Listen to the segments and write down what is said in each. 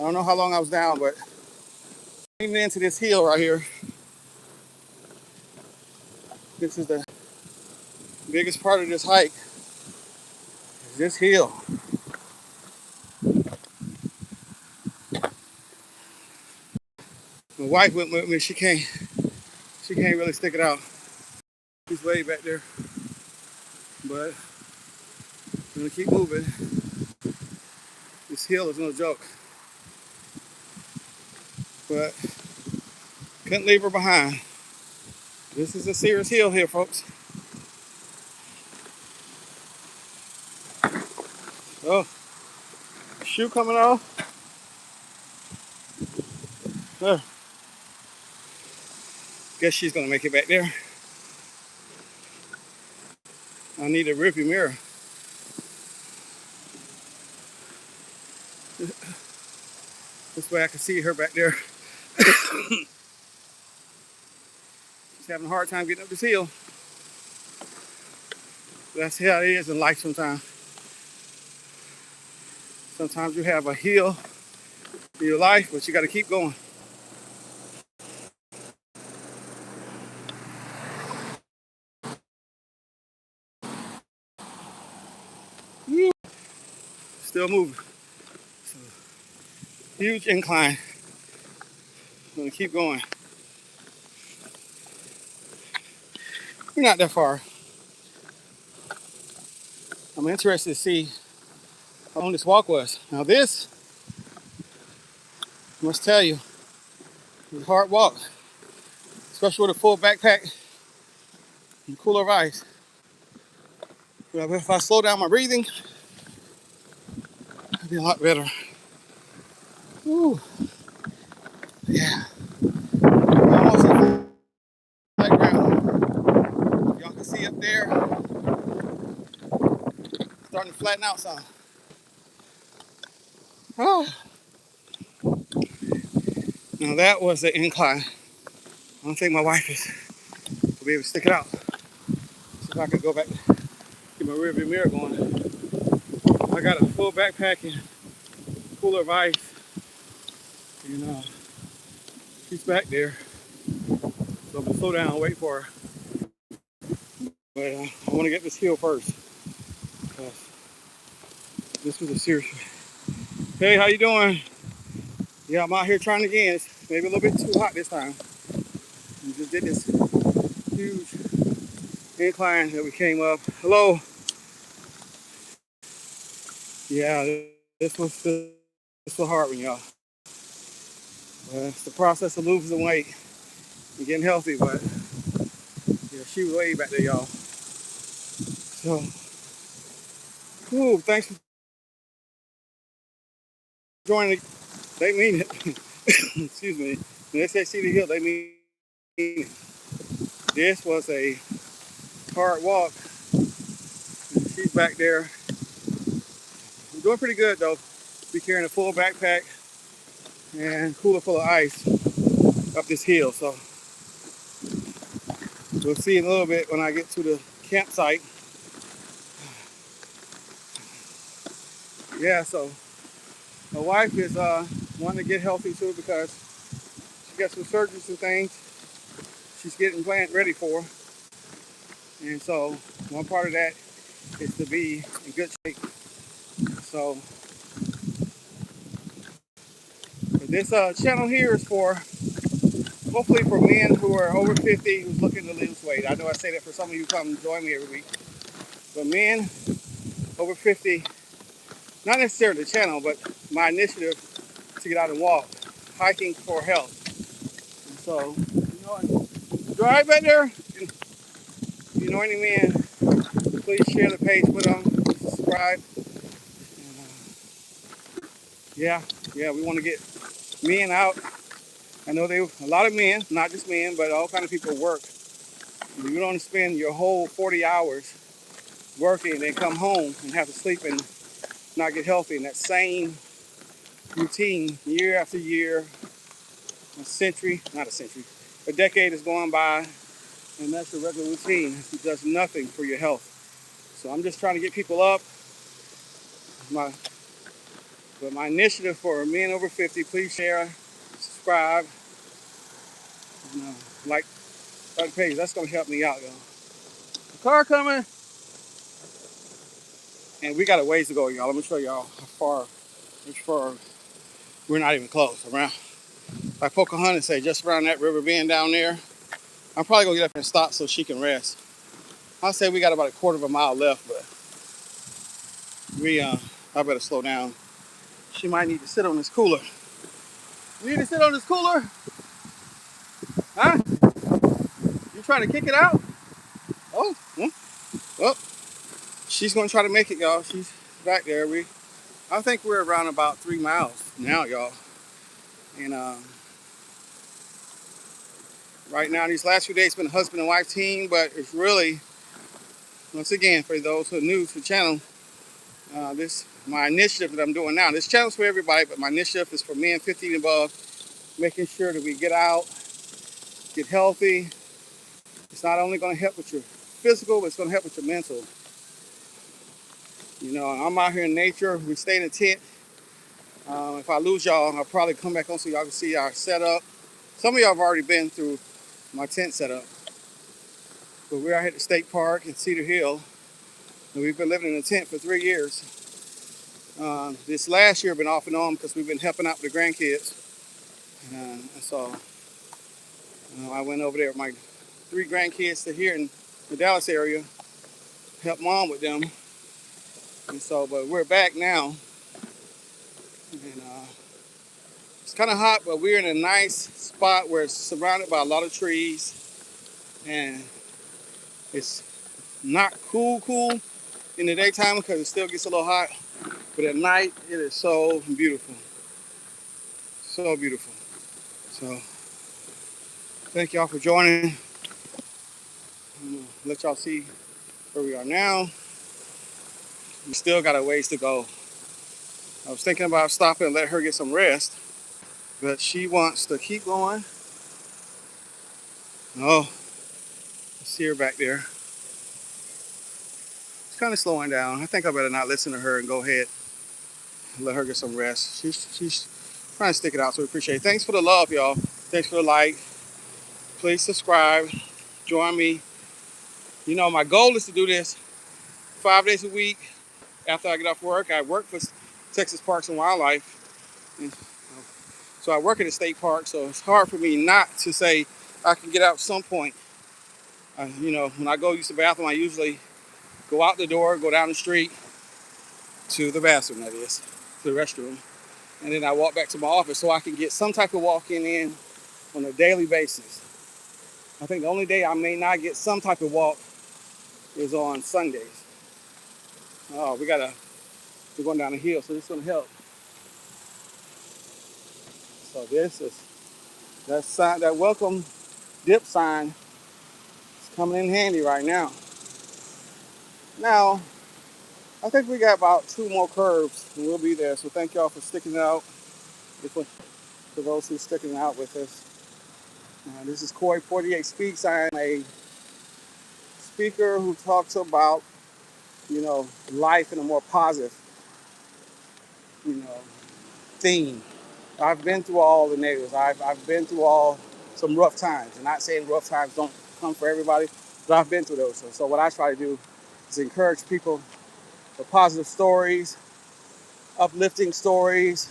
don't know how long I was down, but even into this hill right here. This is the biggest part of this hike. Is this hill. My wife went with me. She can't really stick it out. She's way back there, but I'm gonna keep moving. This hill is no joke, but couldn't leave her behind. This is a serious hill here, folks. Oh, shoe coming off. Oh, guess she's gonna make it back there. I need a rearview mirror. This way I can see her back there. She's having a hard time getting up this hill. That's how it is in life sometimes. Sometimes you have a hill in your life, but you gotta keep going. Still moving. So, huge incline. I'm gonna keep going. We're not that far. I'm interested to see how long this walk was. Now this, I must tell you, it's a hard walk, especially with a full backpack and cooler of ice. But if I slow down my breathing, it'll be a lot better. Woo. Yeah. Almost at the background. Y'all can see up there, starting to flatten out some. Oh. Now that was the incline. I don't think my wife will be able to stick it out. See if I can go back, get my rearview mirror going. I got a full backpack and cooler of ice. And she's back there. So I'm gonna slow down and wait for her. But I want to get this hill first. This was a serious one. Hey, how you doing? Yeah, I'm out here trying again. It's maybe a little bit too hot this time. We just did this huge incline that we came up. Hello. Yeah, this was hard one, y'all. It's the process of losing weight and getting healthy, but yeah, she was way back there, y'all. So, ooh, thanks for joining. They mean it. Excuse me. When they say see the hill, they mean it. This was a hard walk. And she's back there. I'm doing pretty good though. Be carrying a full backpack and cooler full of ice up this hill. So we'll see in a little bit when I get to the campsite. Yeah, so my wife is wanting to get healthy too because she got some surgeries and things she's getting planned ready for. And so one part of that is to be in good shape. So this channel here is for hopefully for men who are over 50 who's looking to lose weight. I know I say that for some of you who come join me every week. But men over 50, not necessarily the channel, but my initiative to get out and walk, hiking for health. And so, drive back there. If you know any men, please share the page with them, subscribe. And, yeah, we want to get men out. I know a lot of men, not just men, but all kind of people work. You don't spend your whole 40 hours working and then come home and have to sleep and not get healthy in that same routine year after year, a decade is going by, and that's your regular routine. It does nothing for your health. So I'm just trying to get people up. My But my initiative for men over 50, please share, subscribe, you know, like the page. That's gonna help me out, y'all. The car coming, and we got a ways to go, y'all. Let me show y'all which far. We're not even close. Around, like Pocahontas say, just around that river bend down there. I'm probably gonna get up and stop so she can rest. I'll say we got about a quarter of a mile left, but I better slow down. She might need to sit on this cooler. You need to sit on this cooler? Huh? You trying to kick it out? Oh, well, she's gonna try to make it, y'all. She's back there. I think we're around about 3 miles now, y'all. And right now, these last few days, it's been a husband and wife team, but it's really, once again, for those who are new to the channel, this my initiative that I'm doing now. This channel's for everybody, but my initiative is for men 50 and above, making sure that we get out, get healthy. It's not only going to help with your physical, but it's going to help with your mental. You know, I'm out here in nature. We stay in a tent. If I lose y'all, I'll probably come back on so y'all can see our setup. Some of y'all have already been through my tent setup. But we're out here at the state park in Cedar Hill. And we've been living in a tent for 3 years. This last year, been off and on because we've been helping out with the grandkids. And so I went over there with my 3 grandkids to here in the Dallas area, help mom with them. And so, but we're back now. And it's kind of hot, but we're in a nice spot where it's surrounded by a lot of trees. And it's not cool in the daytime because it still gets a little hot. But at night, it is so beautiful. So beautiful. So thank y'all for joining. Let y'all see where we are now. We still got a ways to go. I was thinking about stopping and let her get some rest, but she wants to keep going. Oh, I see her back there. It's kind of slowing down. I think I better not listen to her and go ahead and let her get some rest. She's trying to stick it out, so we appreciate it. Thanks for the love, y'all. Thanks for the like. Please subscribe. Join me. You know, my goal is to do this 5 days a week after I get off work. I work for Texas Parks and Wildlife. And so I work at a state park, so it's hard for me not to say I can get out at some point. You know, when I go use the bathroom, I usually go out the door, go down the street to the bathroom, that is, to the restroom. And then I walk back to my office so I can get some type of walking in on a daily basis. I think the only day I may not get some type of walk is on Sundays. Oh, we're going down the hill, so this is going to help. So this is that sign, that welcome dip sign is coming in handy right now. Now, I think we got about 2 more curves and we'll be there. So thank y'all for sticking out. For those who are sticking out with us. This is Coy Poitier Speaks. I am a speaker who talks about, you know, life in a more positive, you know, theme. I've been through all the negatives. I've been through some rough times. I'm not saying rough times don't come for everybody, but I've been through those. So what I try to do is encourage people with positive stories, uplifting stories,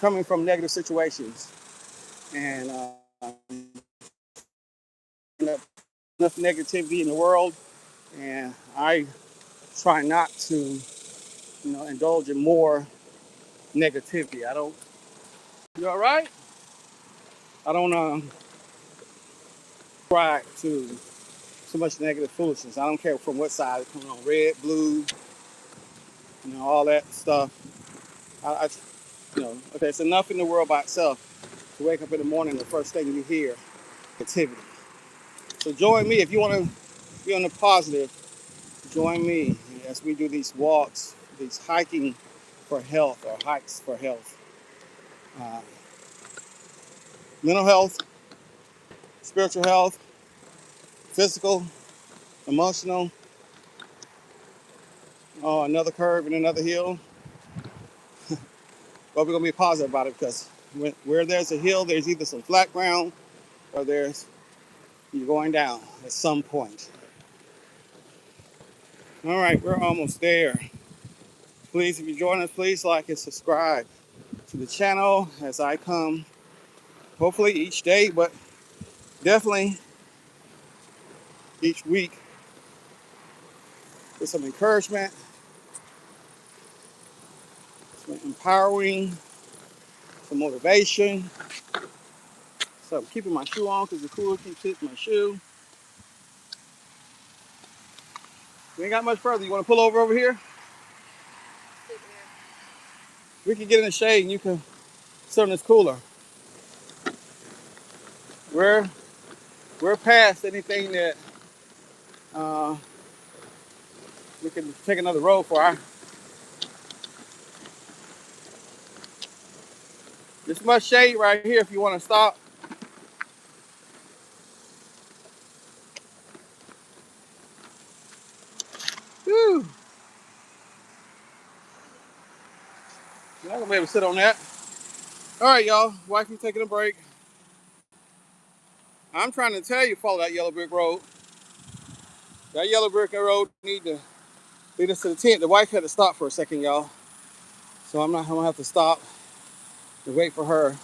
coming from negative situations. And enough negativity in the world, and I try not to, you know, indulge in more negativity. I don't. You all right? I don't try to so much negative foolishness. I don't care from what side it's coming on, red, blue, you know, all that stuff. You know, okay, it's enough in the world by itself to wake up in the morning, the first thing you hear, negativity. So join me if you want to be on the positive. Join me as we do these walks, these hiking for health or hikes for health. Uh, Mental health, spiritual health, physical, emotional. Oh, another curve and another hill. but we're gonna be positive about it because where there's a hill, there's either some flat ground or you're going down at some point. All right, we're almost there. Please, if you join us, please like and subscribe to the channel as I come, hopefully each day, but definitely each week with some encouragement, some empowering, some motivation. So I'm keeping my shoe on because the cooler keeps hitting my shoe. We ain't got much further. You want to pull over here? We can get in the shade and you can sit on this cooler. We're we're past anything that uh, we can take another road for. There's much shade right here if you want to stop. Whew. You're not gonna be able to sit on that. All right, y'all. Wifey taking a break. I'm trying to tell you, follow that yellow brick road. That yellow brick road need to lead us to the tent. The wife had to stop for a second, y'all. So I'm gonna have to stop and wait for her.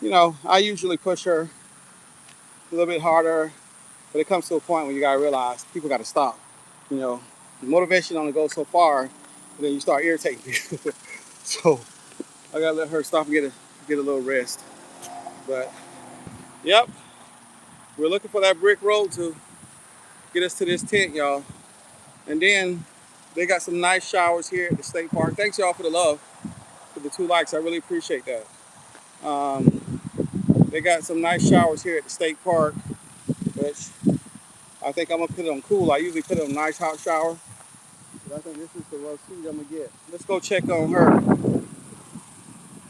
You know, I usually push her a little bit harder, but it comes to a point when you gotta realize people gotta stop. You know, the motivation only goes so far, and then you start irritating people. So I gotta let her stop and get a little rest. But yep, we're looking for that brick road to get us to this tent, y'all. And then they got some nice showers here at the state park. Thanks y'all for the love, for the 2 likes. I really appreciate that. They got some nice showers here at the state park, which I think I'm gonna put it on cool. I usually put it on nice hot shower, but I think this is the most heat I'm gonna get. Let's go check on her.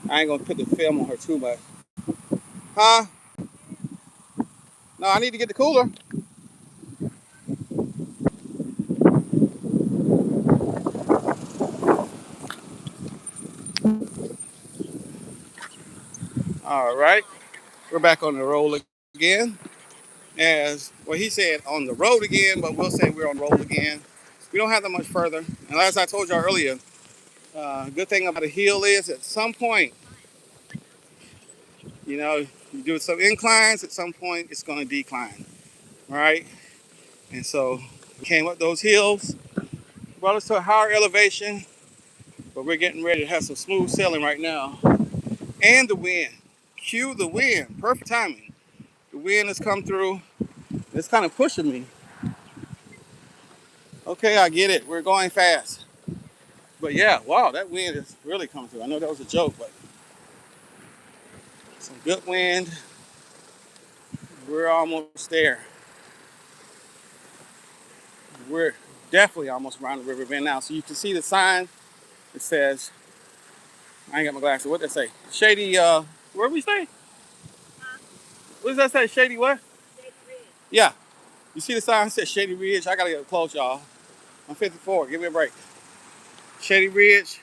I ain't gonna put the film on her too much. Huh? No, I need to get the cooler. All right, we're back on the roll again. As well, he said on the road again, but we'll say we're on the roll again. We don't have that much further. And as I told y'all earlier, good thing about a hill is at some point, you know, you do some inclines, at some point it's going to decline, right? And so we came up those hills, brought us to a higher elevation, but we're getting ready to have some smooth sailing right now. And the wind, cue the wind, perfect timing. The wind has come through, it's kind of pushing me. Okay, I get it, we're going fast. But yeah, wow, that wind is really coming through. I know that was a joke, but some good wind. We're almost there. We're definitely almost around the river bend now. So you can see the sign. It says, I ain't got my glasses. What does that say? Shady, where we stay? What does that say? Shady what? Shady Ridge. Yeah. You see the sign that says Shady Ridge? I gotta get close, y'all. I'm 54. Give me a break. Shady Ridge.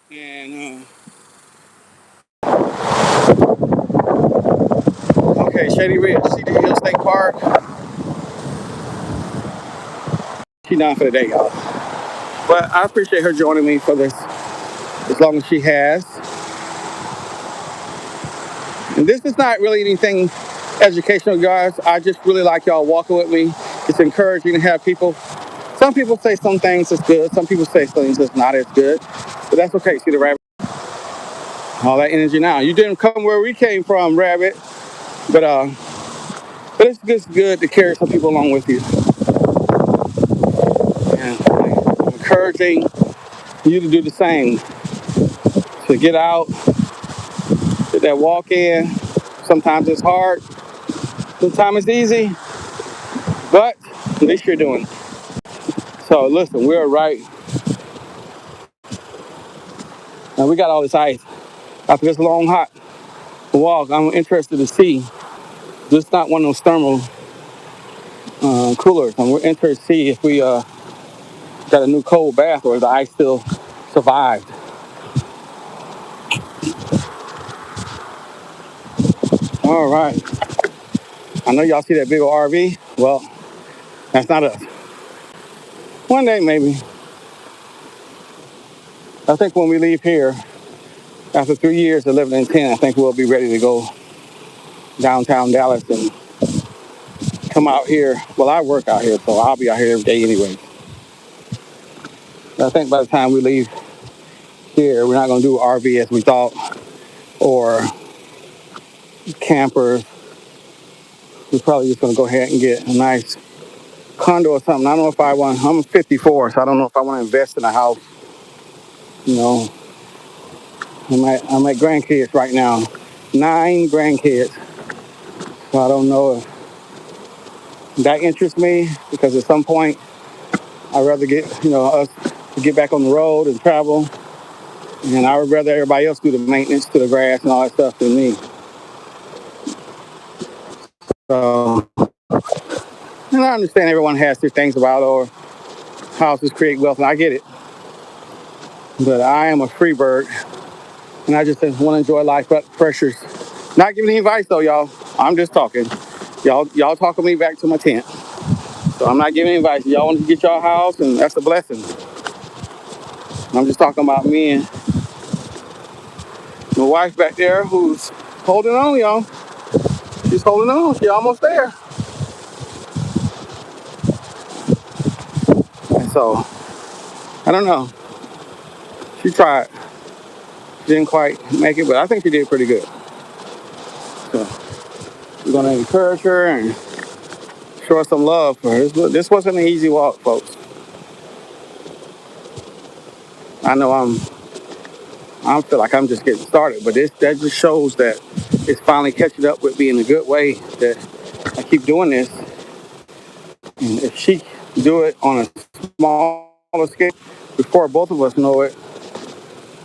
And, okay, Shady Ridge. See the Hill State Park? She's done for the day, y'all. But I appreciate her joining me for this as long as she has. And this is not really anything educational, guys. I just really like y'all walking with me. It's encouraging to have people. Some people say some things is good. Some people say things that's not as good. But that's okay. See the rabbit? All that energy now. You didn't come where we came from, rabbit. But it's just good to carry some people along with you. And I'm encouraging you to do the same. To get out, get that walk in. Sometimes it's hard. Sometimes it's easy. But at least you're doing it. So listen, we're right. Now we got all this ice. After this long, hot walk, I'm interested to see. This is not one of those thermal coolers. And we're interested to see if we got a new cold bath or if the ice still survived. All right. I know y'all see that big old RV. Well, that's not us. One day, maybe. I think when we leave here, after 3 years of living in 10, I think we'll be ready to go downtown Dallas and come out here. Well, I work out here, so I'll be out here every day anyway. But I think by the time we leave here, we're not going to do RV as we thought, or campers. We're probably just going to go ahead and get a nice condo or something. I don't know if I want, I'm 54, so I don't know if I want to invest in a house. You know, I'm at grandkids right now, 9 grandkids. So I don't know if that interests me, because at some point I'd rather get, us to get back on the road and travel. And I would rather everybody else do the maintenance to the grass and all that stuff than me. So, and I understand everyone has their things about, or houses create wealth, and I get it. But I am a free bird, and I just want to enjoy life without pressures. Not giving any advice though, y'all. I'm just talking. Y'all talking me back to my tent. So I'm not giving any advice. Y'all want to get y'all a house, and that's a blessing. I'm just talking about me and my wife back there, who's holding on, y'all. She's holding on. She's almost there. And so, I don't know. She tried. She didn't quite make it, but I think she did pretty good. So we're gonna encourage her and show her some love for her. This wasn't an easy walk, folks. I know I feel like I'm just getting started, but that just shows that it's finally catching up with me in a good way. That I keep doing this, and if she do it on a smaller scale, before both of us know it,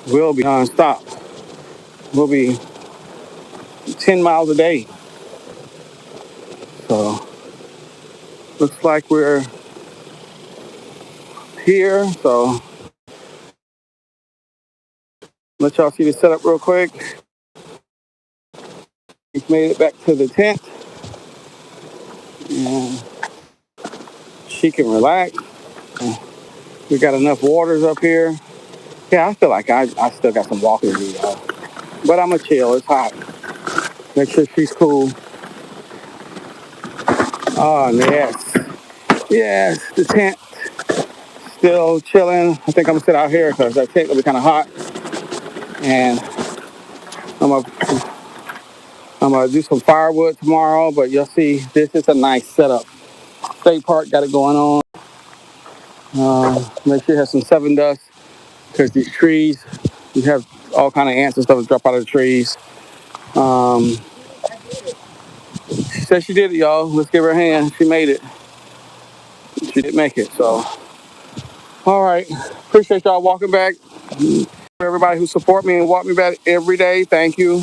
we'll be nonstop. We'll be 10 miles a day. So looks like we're here. So let y'all see the setup real quick. We've made it back to the tent, and she can relax. We got enough waters up here. Yeah, I feel like I still got some walking to do, y'all. But I'm gonna chill. It's hot. Make sure she's cool. Oh, yes. Yes, the tent still chilling. I think I'm gonna sit out here because that tent will be kind of hot. And I'm gonna, I'm gonna do some firewood tomorrow. But you'll see, this is a nice setup. State Park got it going on. Make sure you have some 7 dust, because these trees, you have all kind of ants and stuff that drop out of the trees. Um, she said she did it, y'all. Let's give her a hand. She made it. She did make it. So, all right. Appreciate y'all walking back. For everybody who support me and walk me back every day, thank you.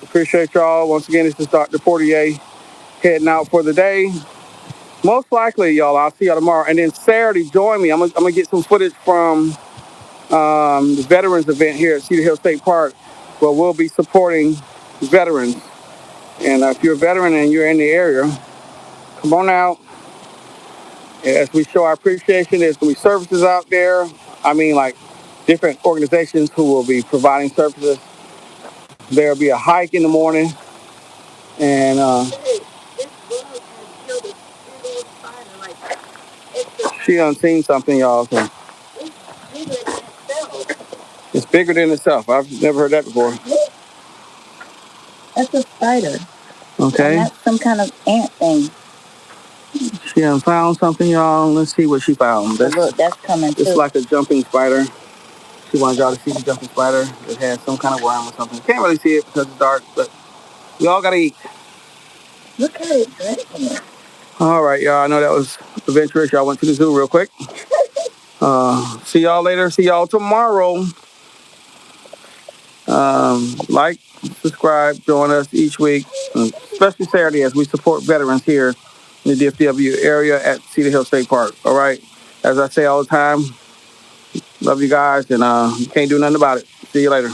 Appreciate y'all. Once again, this is Dr. Poitier heading out for the day. Most likely, y'all, I'll see y'all tomorrow. And then Saturday, join me. I'm gonna get some footage from the veterans event here at Cedar Hill State Park, where we'll be supporting veterans. And if you're a veteran and you're in the area, come on out. As we show our appreciation, there's going to be services out there. I mean, like different organizations who will be providing services. There'll be a hike in the morning. And she done seen something, y'all. So it's bigger than itself. I've never heard that before. That's a spider. Okay. And that's some kind of ant thing. She done found something, y'all. Let's see what she found. Look, that's coming too. It's like a jumping spider. She wanted y'all to see the jumping spider. It has some kind of worm or something. Can't really see it because it's dark, but we all got to eat. Look at it drinking it. All right, y'all. I know that was adventurous. Y'all went to the zoo real quick. See y'all later. See y'all tomorrow. Like, subscribe, join us each week, especially Saturday as we support veterans here in the DFW area at Cedar Hill State Park. All right. As I say all the time, love you guys, and you can't do nothing about it. See you later.